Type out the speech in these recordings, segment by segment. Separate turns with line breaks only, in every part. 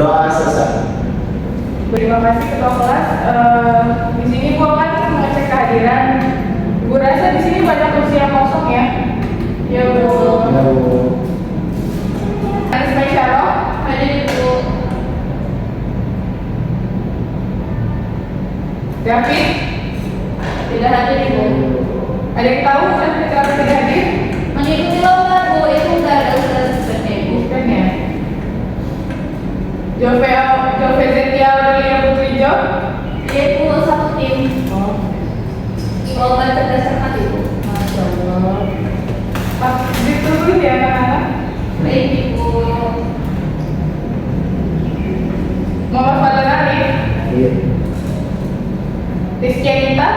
Berdoa selesai.
Terima kasih ketua kelas. Di sini Bu akan mengecek kehadiran. Bu rasa di sini banyak kursi yang kosong ya. Ya Bu. Anis Maisyaro, hadir Bu. David, tidak hadir Ibu. Ada yang tahu kenapa tidak hadir?
Mengikuti lomba Bu, itu udah ada seperti Ibu.
Bukan ya? Jove Zetia Aurelia Putrijo.
Iya Bu, satu tim.
Oh.
Lomba cerdas cermat Ibu.
Masya Allah. Pak, ditulis ya anak-anak.
Baik Ibu.
Muhammad Fadlan Arif.
Iya.
Rizky Anita.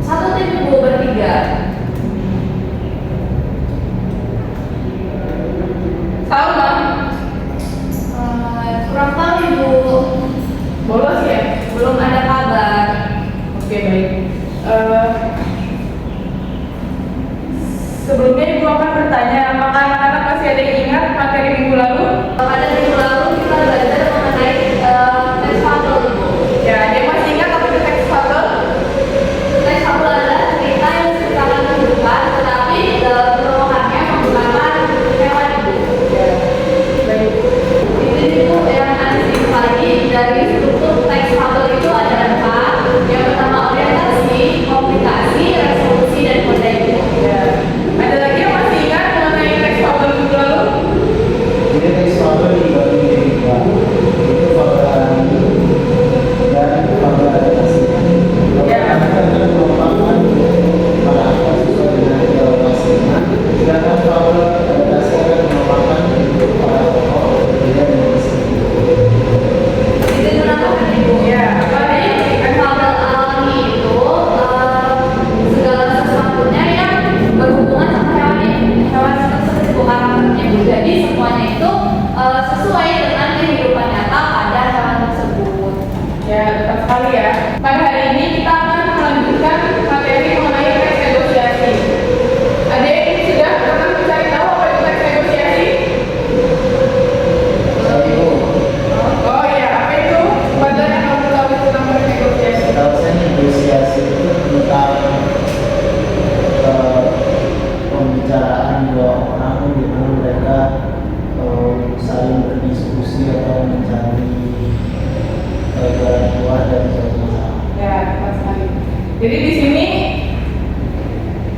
Satu tim Ibu bertiga.
Salma.
Kurang tahu Ibu.
Bolos ya?
Belum ada kabar.
Oke, baik. Sebelumnya Ibu akan bertanya, apakah anak-anak masih ada yang ingat materi minggu lalu?
Pada minggu lalu kita belajar mengenai teks fabel Ibu.
Ya, ada yang masih ingat apa itu teks fabel?
Teks fabel adalah cerita yang menceritakan kehidupan, tetapi dalam perumahannya menggunakan hewan Ibu.
Ya, baik.
Itu Ibu yang Anis lagi dari struktur teks fabel itu ada 4. Yang pertama orientasi, komplikasi, resolusi, dan kode Ibu.
Ya. Ada lagi yang masih ingat mengenai teks fabel minggu lalu?
Jadi teks fabel dibagi menjadi dua. Itu fabel alami dan fabel adaptasi. Fabel alami kan merupakan para aktor sesuai dengan lokasinya. Sedangkan fabel adaptasi kan merupakan bentuk para tokoh berbeda dengan misi.
Itu menambahkan Ibu.
Ya, apa nih?
Fabel alami itu segala sesuatunya yang berhubungan sama hewan tersebut Ibu, karakternya Ibu. Jadi semuanya itu sesuai dengan kehidupan nyata pada hewan tersebut.
Ya, tepat sekali ya. Pada hari ini kita akan melanjutkan materi mengenai teks negosiasi. Ada yang sudah pernah mencari tahu apa itu teks negosiasi? Oh iya, apa itu? Pada yang kamu tahu tentang teks negosiasi?
Kalau saya negosiasi itu tentang pembicaraan dua orang di mana mereka saling berdiskusi atau mencari jalan keluar dari suatu masalah.
Ya, tepat sekali. Jadi di sini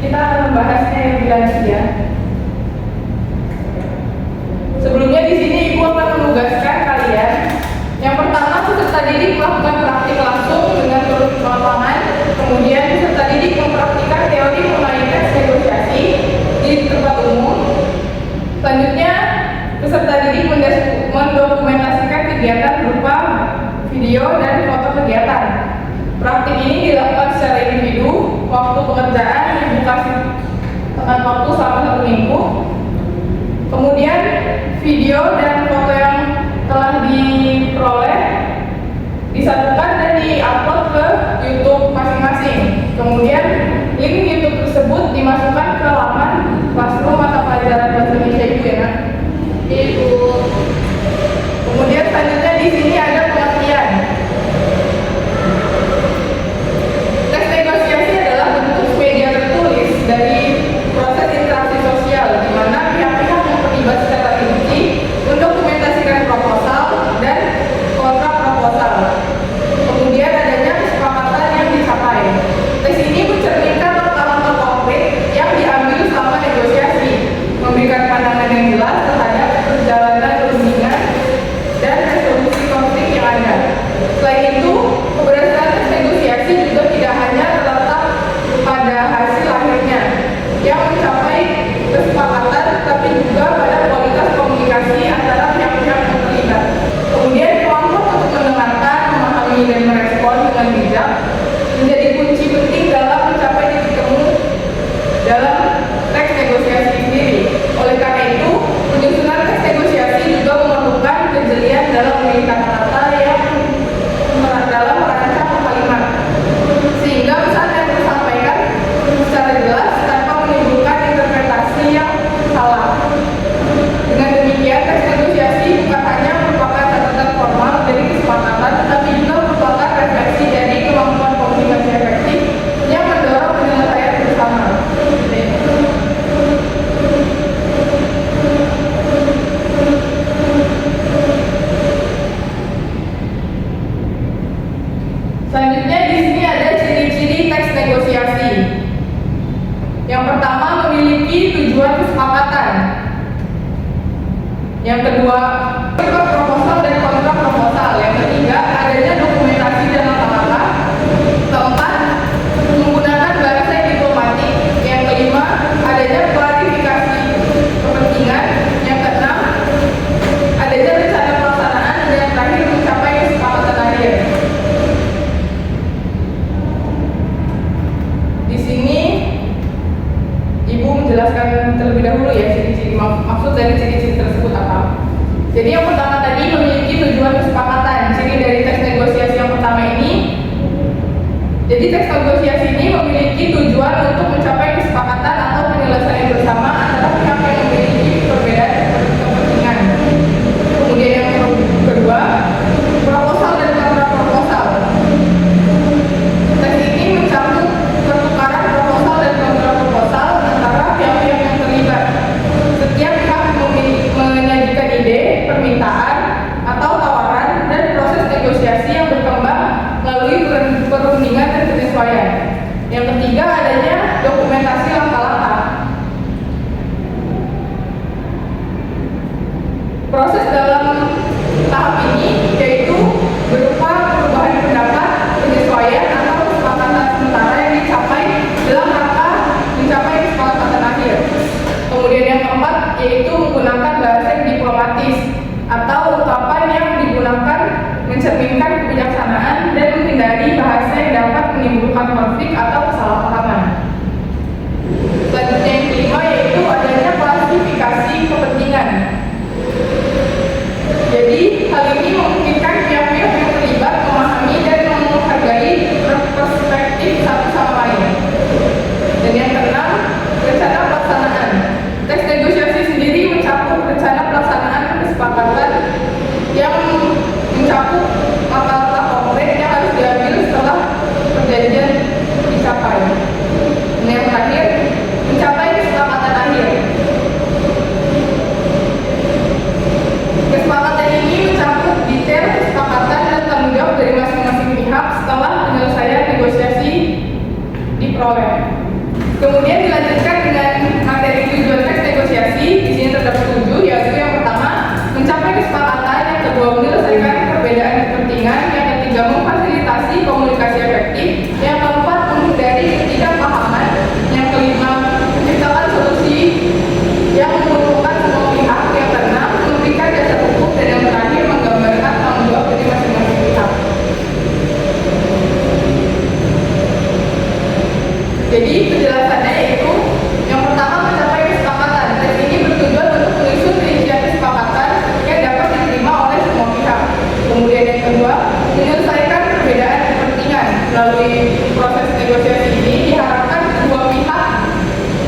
kita akan membahasnya yang lebih lanjut ya. Sebelumnya di sini Ibu akan menugaskan kalian. Yang pertama, peserta didik melakukan praktik langsung dengan turun ke lapangan. Kemudian peserta didik mempraktikkan teori mengenai teks negosiasi di tempat umum. Selanjutnya, peserta didik mendokumentasikan kegiatan berupa video dan foto kegiatan. Praktik ini dilakukan secara individu. Waktu pekerjaan Ibu kasih tekan waktu selama 1 minggu. Kemudian video dan foto yang telah diperoleh disatukan dan diupload ke YouTube masing-masing. Kemudian link YouTube tersebut dimasukkan ke laman Classroom mata pelajaran bahasa Indonesia Ibu ya. Nak?
Ibu.
Kemudian selanjutnya di sini ada pengertian. Teks negosiasi adalah bentuk media tertulis dari proses interaksi sosial di mana pihak-pihak yang terlibat secara rinci mendokumentasikan proposal dan kontra proposal. Kemudian adanya kesepakatan yang dicapai. Tes ini mencerminkan langkah-langkah konkret yang diambil selama negosiasi, memberikan pandangan yang jelas terhadap perjalanan perundingan dan resolusi konflik negosiasi ini memiliki tujuan untuk mencapai kesepakatan atau penyelesaian bersama antara pihak yang memiliki perbedaan kepentingan. Kemudian yang kedua, proposal dan kontraproposal. Teks ini mencakup pertukaran proposal dan kontraproposal antara pihak-pihak yang terlibat. Setiap pihak menyajikan ide, permintaan, atau tawaran dan proses negosiasi yang berkembang melalui perundingan dan penyesuaian. Yang ketiga, adanya dokumentasi langkah-langkah. Proses dalam tahap ini yaitu berupa perubahan pendapat, penyesuaian atau kesepakatan sementara yang dicapai dalam rangka mencapai kesepakatan akhir. Kemudian yang keempat yaitu menggunakan bahasa yang diplomatis atau ungkapan yang digunakan mencerminkan kebijaksanaan dan menghindari bahasa yang dapat menimbulkan konflik atau kesalahpahaman. Selanjutnya yang kelima yaitu adanya klasifikasi kepentingan. Jadi hal ini memungkinkan pihak-pihak yang terlibat memahami dan menghargai perspektif satu sama lain. Dan yang keenam, rencana pelaksanaan. Teks negosiasi sendiri mencakup rencana pelaksanaan kesepakatan yang mencakup langkah-langkah konkret yang harus diambil setelah perjanjian dicapai. Dan yang terakhir, mencapai kesepakatan akhir. Kesepakatan ini mencakup detail kesepakatan dan tanggung jawab dari masing-masing pihak setelah penyelesaian negosiasi diperoleh. Kemudian dilanjutkan dengan materi tujuan teks negosiasi. Di sini terdapat 7, yaitu yang pertama mencapai kesepakatan, yang kedua menyelesaikan perbedaan kepentingan, yang ketiga memfasilitasi komunikasi efektif, yang keempat menghindari ketidakpahaman, yang kelima menciptakan solusi yang menguntungkan semua pihak, yang keenam memberikan dasar hukum, dan yang terakhir menggambarkan tanggung jawab dari masing-masing pihak. Jadi penjelasannya yaitu yang pertama mencapai kesepakatan. Teks ini bertujuan untuk menyusun rincian kesepakatan yang dapat diterima oleh semua pihak. Kemudian yang kedua, menyelesaikan perbedaan kepentingan. Melalui proses negosiasi ini diharapkan kedua pihak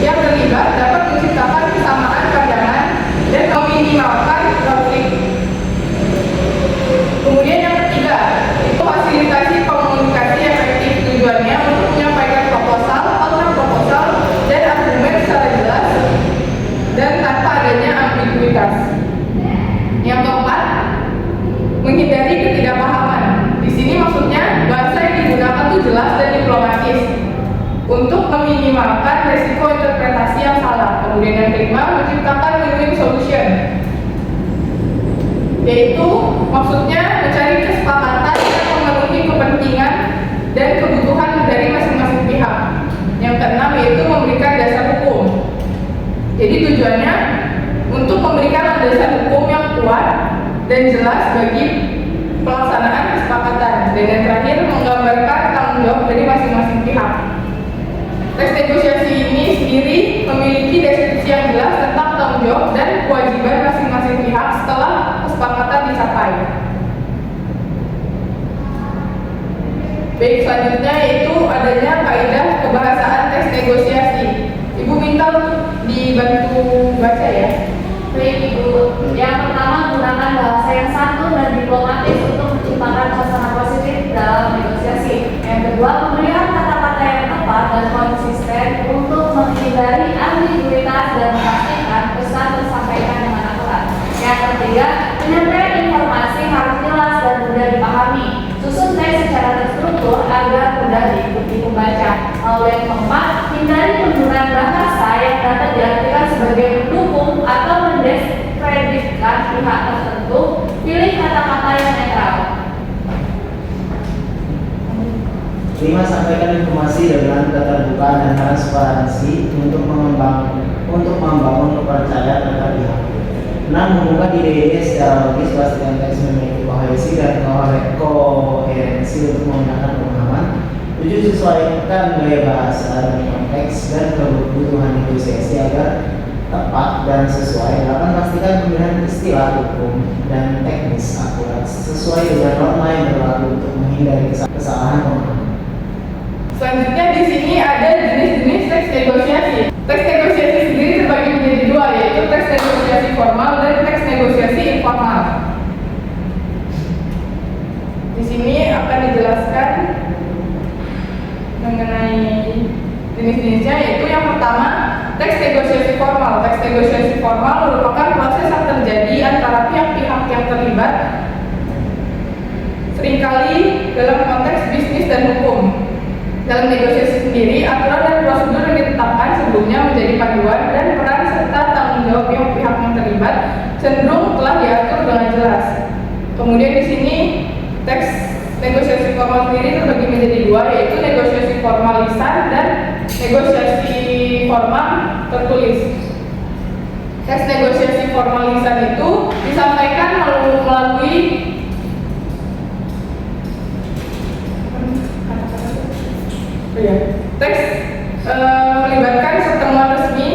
yang terlibat dapat menciptakan kesamaan pandangan dan meminimalkan konflik. Kemudian yang ketiga, itu fasilitasi komunikasi efektif. Tujuannya untuk menyampaikan proposal, kontraproposal, dan argumen secara jelas dan tanpa adanya ambiguitas. Yang keempat, menghindari ketidakpahaman. Di sini maksudnya bahasa yang digunakan itu jelas dan diplomatis untuk meminimalkan resiko interpretasi yang salah. Kemudian yang kelima, menciptakan win-win solution, yaitu maksudnya mencari kesepakatan yang memenuhi kepentingan dan kebutuhan dari masing-masing pihak. Yang keenam yaitu memberikan dasar hukum. Jadi tujuannya untuk memberikan landasan hukum yang kuat dan jelas bagi pelaksanaan kesepakatan. Dan yang terakhir menggambarkan tanggung jawab dari masing-masing pihak. Teks negosiasi ini sendiri memiliki deskripsi yang jelas tentang tanggung jawab dan kewajiban masing-masing pihak setelah kesepakatan dicapai. Baik, selanjutnya yaitu adanya kaidah kebahasaan teks negosiasi. Ibu minta dibantu baca ya.
Baik Ibu, yang pertama gunakan bahasa yang santun dan diplomatis untuk menciptakan suasana positif dalam negosiasi. Yang kedua, memilih kata-kata yang tepat dan konsisten untuk menghindari ambiguitas dan memastikan pesan tersampaikan dengan akurat. Yang ketiga, penyampaian informasi harus jelas dan mudah dipahami. Susun teks secara terstruktur agar mudah diikuti pembaca. Lalu yang keempat, hindari penggunaan bahasa yang dapat diartikan sebagai mendukung atau mendiskreditkan pihak tertentu. Pilih kata-kata yang netral.
5. Sampaikan informasi dengan keterbukaan dan transparansi untuk membangun kepercayaan antar pihak. 6. Membuka ide-ide secara logis, pastikan teks memiliki kohesi dan koherensi untuk menggunakan pemahaman. 7. Sesuaikan gaya bahasa dengan konteks dan kebutuhan negosiasi agar tepat dan sesuai. 8. Pastikan pemilihan istilah hukum dan teknis akurat sesuai dengan norma yang berlaku untuk menghindari kesalahan pemahaman.
Selanjutnya formal dan teks negosiasi informal. Di sini akan dijelaskan mengenai jenis-jenisnya, yaitu yang pertama teks negosiasi formal. Teks negosiasi formal merupakan proses yang terjadi antara pihak-pihak yang terlibat, seringkali dalam konteks bisnis dan hukum. Dalam negosiasi sendiri, aturan dan prosedur yang ditetapkan sebelumnya menjadi panduan, dan peran serta tanggung jawab pihak-pihak yang terlibat cenderung telah diatur dengan jelas. Kemudian di sini teks negosiasi formal sendiri terbagi menjadi dua, yaitu negosiasi formal lisan dan negosiasi formal tertulis. Teks negosiasi formal lisan itu disampaikan melalui teks melibatkan pertemuan resmi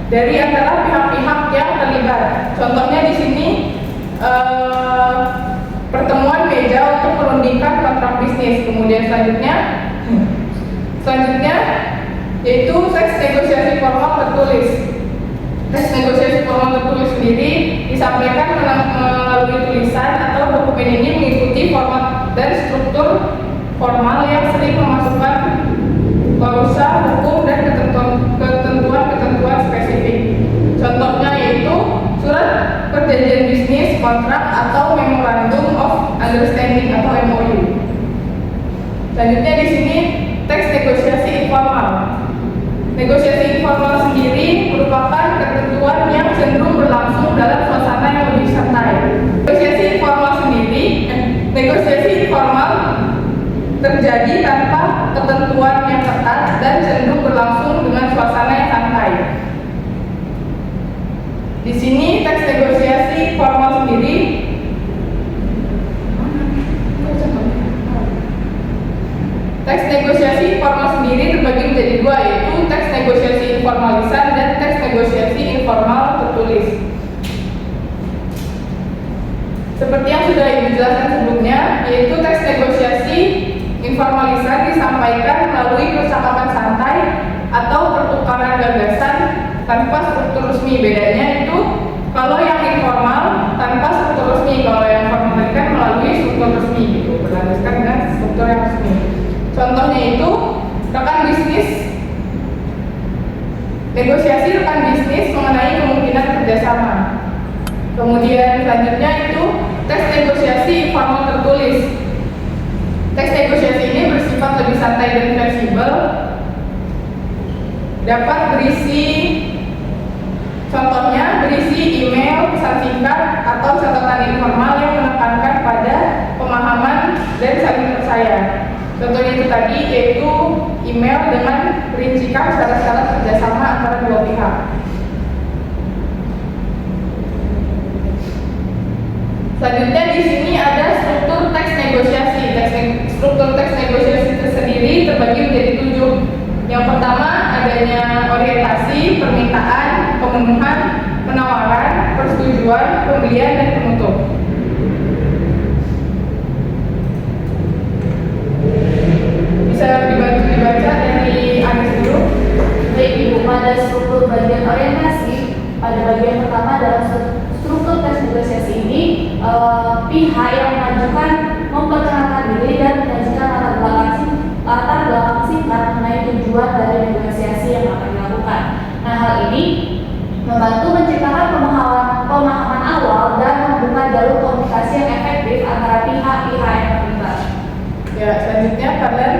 dari antara pihak-pihak yang terlibat. Contohnya di sini pertemuan meja untuk perundingan kontrak bisnis. Kemudian selanjutnya yaitu teks negosiasi formal tertulis. Teks negosiasi formal tertulis sendiri disampaikan melalui tulisan atau dokumen ini mengikuti format dan struktur formal yang sering memasukkan klausa hukum dan ketentuan-ketentuan spesifik. Contohnya yaitu surat perjanjian bisnis, kontrak, atau memorandum of understanding atau MOU. Selanjutnya di sini teks negosiasi informal. Negosiasi informal sendiri merupakan ketentuan yang cenderung berlangsung dalam suasana yang lebih santai. Negosiasi informal terjadi tanpa ketentuan yang ketat dan cenderung berlangsung dengan suasana yang santai. Di sini teks negosiasi formal sendiri terbagi menjadi dua, yaitu teks negosiasi informal lisan dan teks negosiasi informal tertulis. Seperti yang sudah dijelaskan sebelumnya, yaitu teks negosiasi informal lisan disampaikan melalui percakapan santai atau pertukaran gagasan tanpa struktur resmi. Bedanya itu kalau yang informal tanpa struktur resmi, kalau yang formal tadi kan melalui struktur resmi, gitu, berlandaskan dengan struktur yang resmi. Contohnya itu rekan bisnis, negosiasi rekan bisnis mengenai kemungkinan kerjasama. Kemudian selanjutnya itu teks negosiasi informal tertulis. Teks negosiasi ini bersifat lebih santai dan fleksibel, dapat berisi, contohnya berisi email, pesan singkat, atau catatan informal yang menekankan pada pemahaman dan saling percaya. Contohnya itu tadi, yaitu email dengan perincikan syarat-syarat kerjasama antara dua pihak. Selanjutnya di sini ada struktur teks negosiasi. Struktur teks negosiasi tersendiri terbagi menjadi 7. Yang pertama adanya orientasi, permintaan, pemenuhan, penawaran, persetujuan, pembelian, dan penutup. Bisa dibaca dari Anis dulu.
Baik Ibu, pada struktur bagian orientasi, pada bagian pertama dalam struktur teks negosiasi ini, pihak yang mengajukan memperkenalkan diri dan menyajikan latar belakang singkat mengenai tujuan dari negosiasi yang akan dilakukan. Nah, hal ini membantu menciptakan pemahaman awal dan membuka jalur komunikasi yang efektif antara pihak-pihak yang terlibat.
Ya, selanjutnya kalian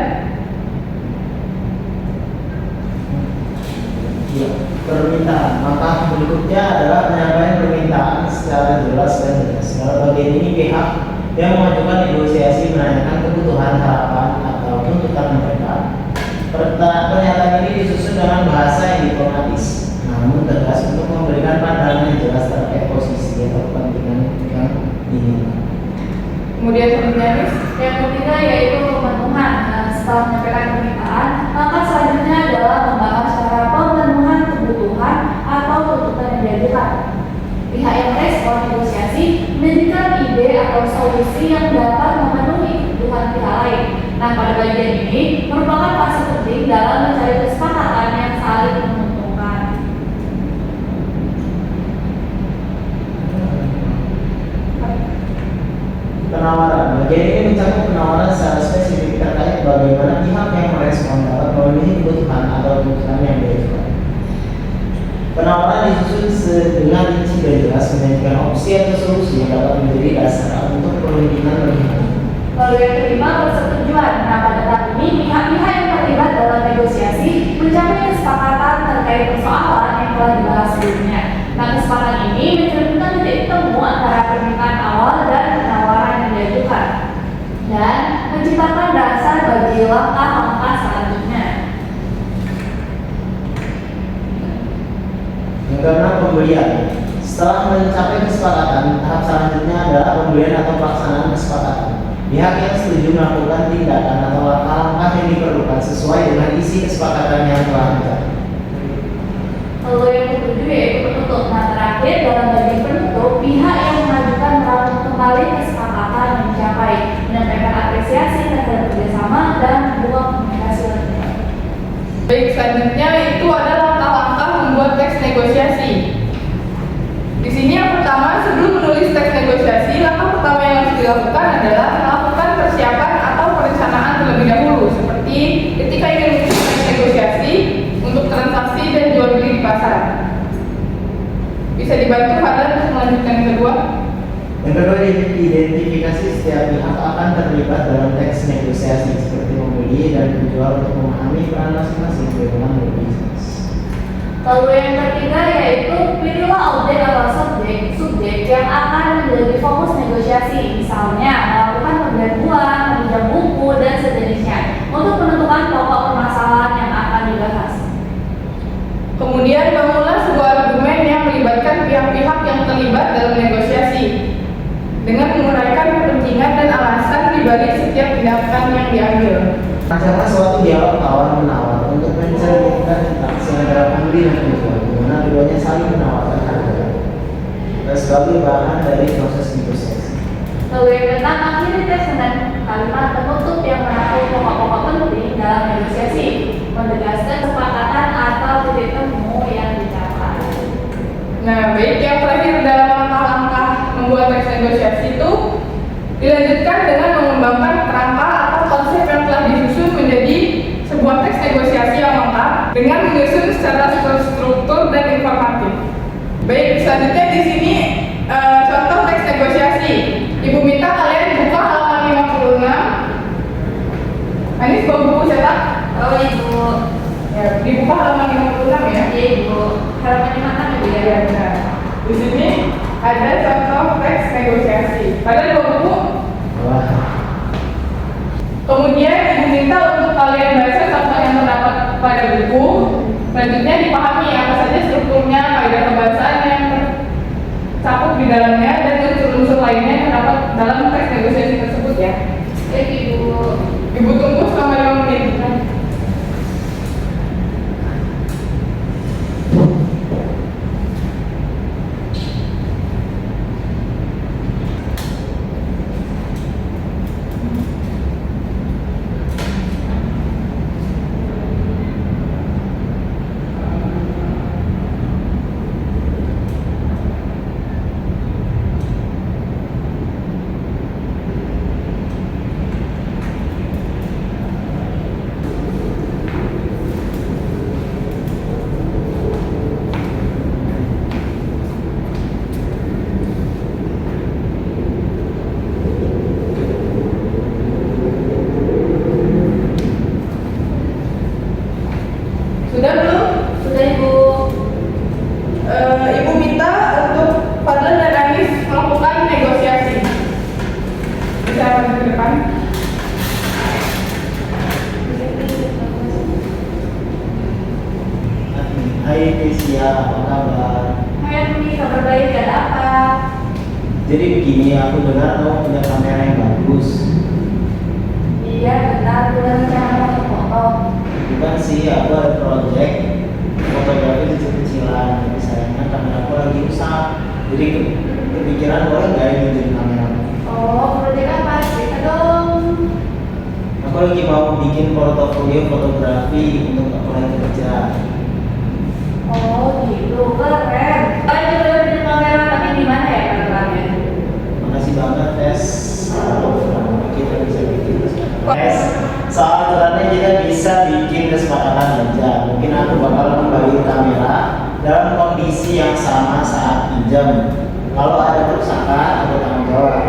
permintaan. Maka berikutnya adalah penyampaian permintaan secara jelas dan jelas. Dalam bagian ini pihak yang mengajukan negosiasi menanyakan kebutuhan, harapan, atau tuntutan mereka. Pernyataan ini disusun dengan bahasa yang diplomatis, namun tegas untuk memberikan pandangan yang jelas terkait posisi atau kepentingan yang diinginkan.
kemudian selanjutnya
Yang ketiga yaitu pemenuhan. Setelah menyampaikan permintaan, maka selanjutnya adalah membahas cara pemenuhan kebutuhan atau tuntutan yang diajukan. Pihak yang merespon negosiasi menyajikan ide atau solusi yang dapat memenuhi kebutuhan pihak lain. Nah, pada bagian ini merupakan fase penting dalam mencari kesepakatan yang saling menguntungkan.
Penawaran. Bagian ini mencakup penawaran secara spesifik terkait bagaimana pihak yang merespon dapat memenuhi kebutuhan atau kebutuhan yang diajukan. Penawaran disusun dengan rinci dan jelas menyajikan opsi atau solusi yang dapat menjadi dasar untuk perundingan lebih lanjut.
Lalu yang kelima, persetujuan. Nah, pada tahap ini pihak-pihak yang terlibat dalam negosiasi mencapai kesepakatan terkait persoalan yang telah dibahas sebelumnya. Nah, kesepakatan ini mencerminkan titik temu antara permintaan awal dan penawaran yang diajukan dan menciptakan dasar bagi langkah-langkah selanjutnya.
Yang keenam, pembelian. Setelah mencapai kesepakatan, tahap selanjutnya adalah pembelian atau pelaksanaan kesepakatan. Pihak yang setuju melakukan tindakan atau langkah-langkah yang diperlukan sesuai dengan isi kesepakatan yang telah dicapai.
Lalu yang ketujuh yaitu penutup. Nah, terakhir dalam bagian penutup, pihak yang mengajukan meramu kembali kesepakatan yang dicapai, menyampaikan apresiasi terhadap kerjasama dan membuat komunikasi lebih baik.
Baik, selanjutnya itu adalah langkah-langkah membuat teks negosiasi. Di sini yang pertama, sebelum menulis teks negosiasi, langkah pertama yang harus dilakukan adalah melakukan persiapan atau perencanaan terlebih dahulu, seperti ketika ingin menulis teks negosiasi untuk transaksi dan jual beli di pasar. Bisa dibantu Fadlan untuk melanjutkan yang kedua?
Yang kedua, identifikasi setiap pihak akan terlibat dalam teks negosiasi seperti pembeli dan penjual untuk memahami peran masing-masing dalam berbisnis.
Lalu yang ketiga yaitu pilihlah objek atau subjek yang akan menjadi fokus negosiasi, misalnya melakukan pembelian uang, meminjam buku dan sejenisnya untuk menentukan pokok permasalahan yang akan dibahas.
Kemudian bangunlah sebuah argumen yang melibatkan pihak-pihak yang terlibat dalam negosiasi dengan menguraikan kepentingan dan alasan di balik setiap tindakan yang diambil.
Rancanglah suatu dialog tawar-menawar untuk mencerminkan interaksi antara pembeli dan penjual, di mana keduanya saling menawarkan harga sebagai bahan dari proses negosiasi.
Lalu yang keenam, akhiri teks dengan kalimat penutup yang merangkum pokok-pokok penting dalam negosiasi, menegaskan kesepakatan atau titik temu yang dicapai.
Nah, baik, yang terakhir dalam langkah-langkah membuat teks negosiasi itu dilanjutkan dengan mengembangkan kerangka atau konsep yang telah disusun menjadi sebuah teks negosiasi yang lengkap dengan menyusun secara struktur dan informatif. Baik, selanjutnya di sini contoh teks negosiasi. Ibu minta kalian buka halaman 56. Ini sebuah buku cetak.
Oh ibu,
Ya, dibuka halaman 56 ya.
iya ibu, halaman 56 ibu ya.
Ya, benar. Di sini ada contoh teks negosiasi. Ada dua buku.
Wah,
Kemudian ibu minta untuk kalian baca contoh yang terdapat pada buku. Selanjutnya dipahami apa saja strukturnya, kaidah kebahasaan yang tercakup di dalamnya dan unsur-unsur lainnya yang terdapat dalam teks negosiasi tersebut ya.
Ibu.
Ibu tunggu selama 5 menit. Sudah belum?
Sudah ibu.
Ibu minta untuk Fadlan dan Anis melakukan negosiasi. Bisa maju ke depan.
hai Kesia, apa kabar?
Hai Umi, kabar baik, ada apa?
Jadi begini, aku dengar kamu punya kamera yang bagus.
Iya benar, udah rencana mau foto.
Bukan sih, aku ada project fotografi kecil-kecilan. Tapi sayangnya kamera aku lagi rusak. Jadi kepikiran boleh nggak minjem kamera?
Oh, proyek apa? Cerita dong.
Aku lagi mau bikin portofolio fotografi untuk apply kerja.
Oh gitu, keren. Itu udah punya kamera, tapi di mana ya kameranya?
Makasih banget, Tes. kondisi yang sama saat pinjam. Kalau ada kerusakan, aku tanggung jawab.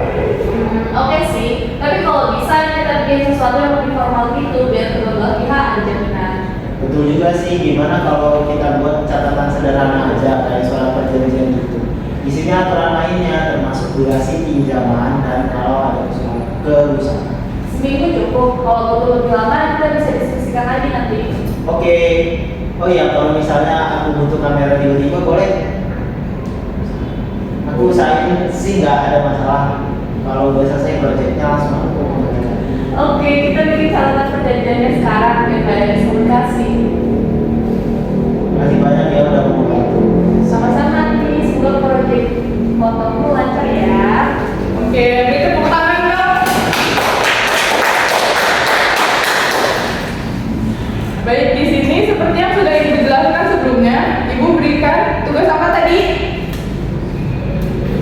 Oke sih, tapi kalau bisa kita bikin sesuatu yang lebih formal gitu biar kedua belah pihak ada jaminan.
Betul juga sih, gimana kalau kita buat catatan sederhana aja kayak surat perjanjian gitu. Isinya aturan lainnya termasuk durasi pinjaman dan kalau ada kerusakan.
Seminggu cukup, kalau butuh lebih lama kita bisa diskusikan lagi nanti.
Oke. Oh iya, kalau misalnya aku butuh kamera tiba-tiba boleh? Aku usahain sih nggak ada masalah. Kalau udah selesai proyeknya langsung aku ngomongin.
Oke, kita bikin catatan perjanjiannya sekarang biar gak ada miskomunikasi.
Makasih banyak ya udah mau bantu.
Sama-sama nanti, semoga proyek fotomu lancar ya.
Oke, beri tepuk tangan dong. Baik, di sini seperti yang sudah Ibu jelaskan sebelumnya, Ibu berikan tugas apa tadi?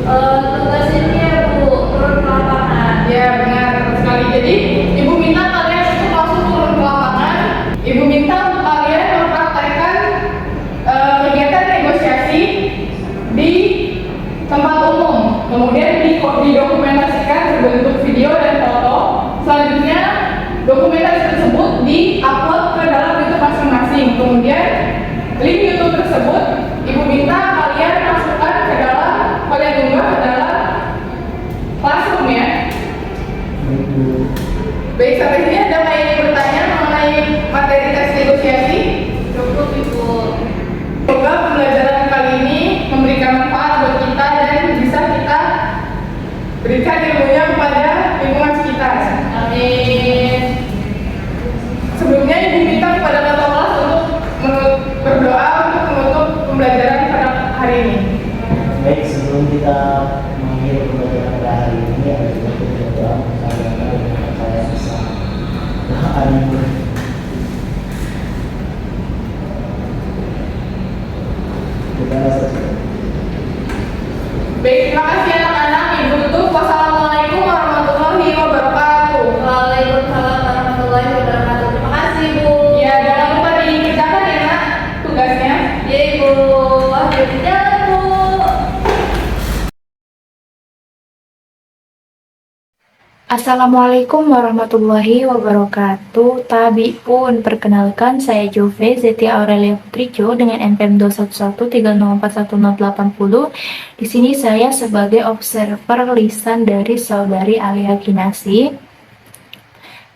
Tugas ini ya Bu, turun ke lapangan.
Ya, benar sekali. Jadi, Ibu minta kalian untuk langsung turun ke lapangan. Ibu minta untuk kalian mempraktekkan kegiatan negosiasi di tempat umum. Kemudian didokumentasikan berbentuk video dan foto. Selanjutnya, dokumentasi tersebut di-upload ke dalam YouTube masing-masing. Kemudian, link YouTube tersebut Ibu minta kalian masukkan ke dalam, kalian unggah ke dalam Classroom ya. Baik, sampai sini ada yang ingin bertanya mengenai materi tes negosiasi?
Cukup Ibu.
Semoga pembelajaran kali ini memberikan manfaat buat kita dan bisa kita berikan ilmunya kepada lingkungan sekitar.
Amin.
Sebelumnya Ibu minta kepada ketua kelas untuk berdoa untuk menutup pembelajaran pada hari ini.
Baik, sebelum kita mengakhiri pembelajaran pada hari ini, ada juga berdoa agar saya bisa doakan Ibu. Kita saja.
Baik, terima kasih anak-anak. Ibu tutup. Wassalamualaikum warahmatullahi wabarakatuh.
Waalaikumsalam warahmatullahi wabarakatuh. Terima kasih Bu.
Ya, jangan lupa dikerjakan ya nak tugasnya.
Ya Ibu. Wah, jadi jalan Bu.
Assalamualaikum warahmatullahi wabarakatuh. Tabi pun perkenalkan, saya Jove Zeti Aurelia Putrijo dengan NPM 21130410880. Di sini saya sebagai observer lisan dari saudari Alia Kinasi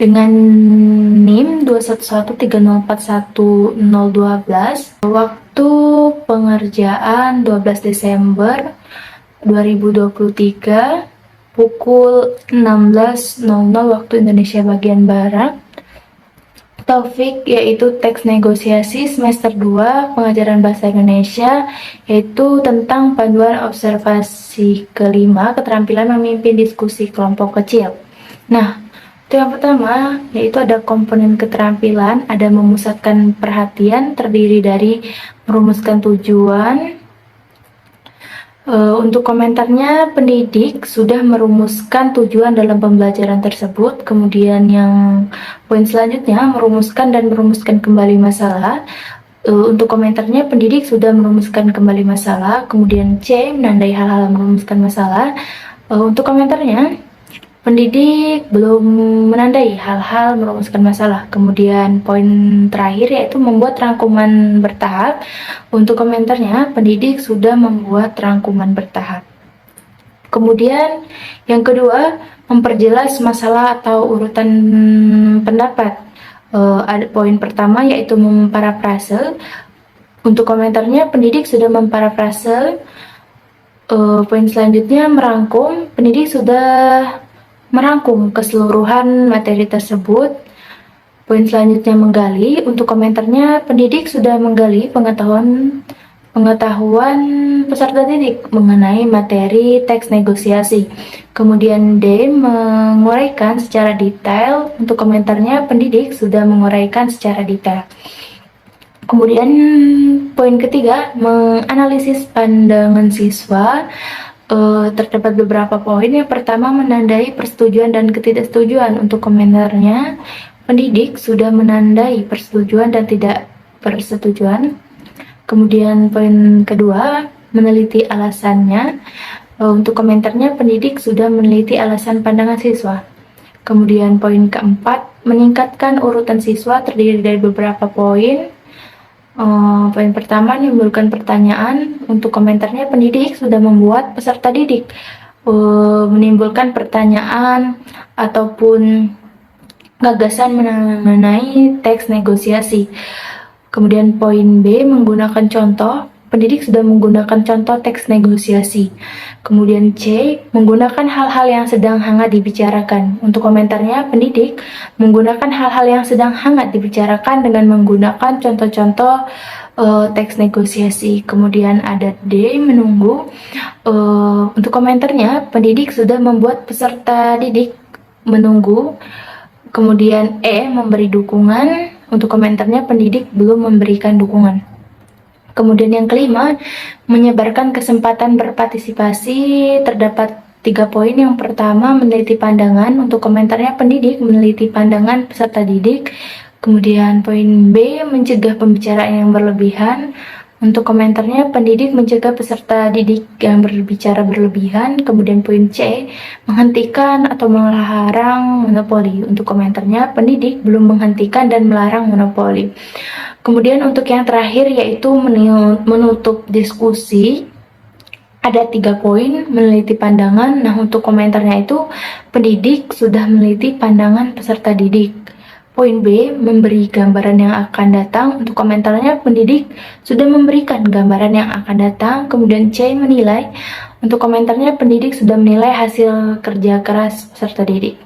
dengan NIM 21130411012. Waktu pengerjaan 12 Desember 2023 pukul 16.00 waktu Indonesia bagian Barat. Topik yaitu teks negosiasi semester 2 pengajaran bahasa Indonesia, yaitu tentang panduan observasi kelima keterampilan memimpin diskusi kelompok kecil. Nah, itu yang pertama yaitu ada komponen keterampilan, ada memusatkan perhatian, terdiri dari merumuskan tujuan. Untuk komentarnya, pendidik sudah merumuskan tujuan dalam pembelajaran tersebut. Kemudian yang poin selanjutnya, merumuskan dan merumuskan kembali masalah. Untuk komentarnya, pendidik sudah merumuskan kembali masalah. Kemudian C, menandai hal-hal merumuskan masalah. Untuk komentarnya, pendidik belum menandai hal-hal merumuskan masalah. Kemudian poin terakhir yaitu membuat rangkuman bertahap. Untuk komentarnya, pendidik sudah membuat rangkuman bertahap. Kemudian yang kedua, memperjelas masalah atau urutan pendapat. Ada poin pertama yaitu memparafrase. Untuk komentarnya, pendidik sudah memparafrase. Poin selanjutnya merangkum. Pendidik sudah merangkum keseluruhan materi tersebut. Poin selanjutnya menggali. Untuk komentarnya, pendidik sudah menggali pengetahuan peserta didik mengenai materi teks negosiasi. Kemudian D, menguraikan secara detail. Untuk komentarnya, pendidik sudah menguraikan secara detail. Kemudian poin ketiga, menganalisis pandangan siswa. Terdapat beberapa poin. Yang pertama, menandai persetujuan dan ketidaksetujuan. Untuk komentarnya, pendidik sudah menandai persetujuan dan tidak persetujuan. Kemudian poin kedua, meneliti alasannya. Untuk komentarnya, pendidik sudah meneliti alasan pandangan siswa. Kemudian poin keempat, meningkatkan urutan siswa terdiri dari beberapa poin. Poin pertama, menimbulkan pertanyaan. Untuk komentarnya, pendidik sudah membuat peserta didik menimbulkan pertanyaan ataupun gagasan mengenai teks negosiasi. Kemudian poin B, menggunakan contoh. Pendidik sudah menggunakan contoh teks negosiasi. Kemudian C, menggunakan hal-hal yang sedang hangat dibicarakan. Untuk komentarnya, pendidik menggunakan hal-hal yang sedang hangat dibicarakan dengan menggunakan contoh-contoh teks negosiasi. Kemudian ada D, menunggu. Untuk komentarnya, pendidik sudah membuat peserta didik menunggu. Kemudian E, memberi dukungan. Untuk komentarnya, pendidik belum memberikan dukungan. Kemudian yang kelima, menyebarkan kesempatan berpartisipasi. Terdapat 3 poin. Yang pertama, meneliti pandangan. Untuk komentarnya, pendidik meneliti pandangan peserta didik. Kemudian poin B, mencegah pembicaraan yang berlebihan. Untuk komentarnya, pendidik mencegah peserta didik yang berbicara berlebihan. Kemudian poin C, menghentikan atau melarang monopoli. Untuk komentarnya, pendidik belum menghentikan dan melarang monopoli. Kemudian untuk yang terakhir yaitu menutup diskusi. Ada 3 poin, meneliti pandangan. Nah, untuk komentarnya itu, pendidik sudah meneliti pandangan peserta didik. Poin B, memberi gambaran yang akan datang. Untuk komentarnya, pendidik sudah memberikan gambaran yang akan datang. Kemudian C, menilai. Untuk komentarnya, pendidik sudah menilai hasil kerja keras peserta didik.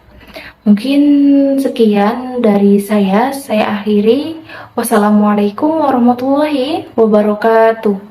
Mungkin sekian dari saya akhiri. Wassalamualaikum warahmatullahi wabarakatuh.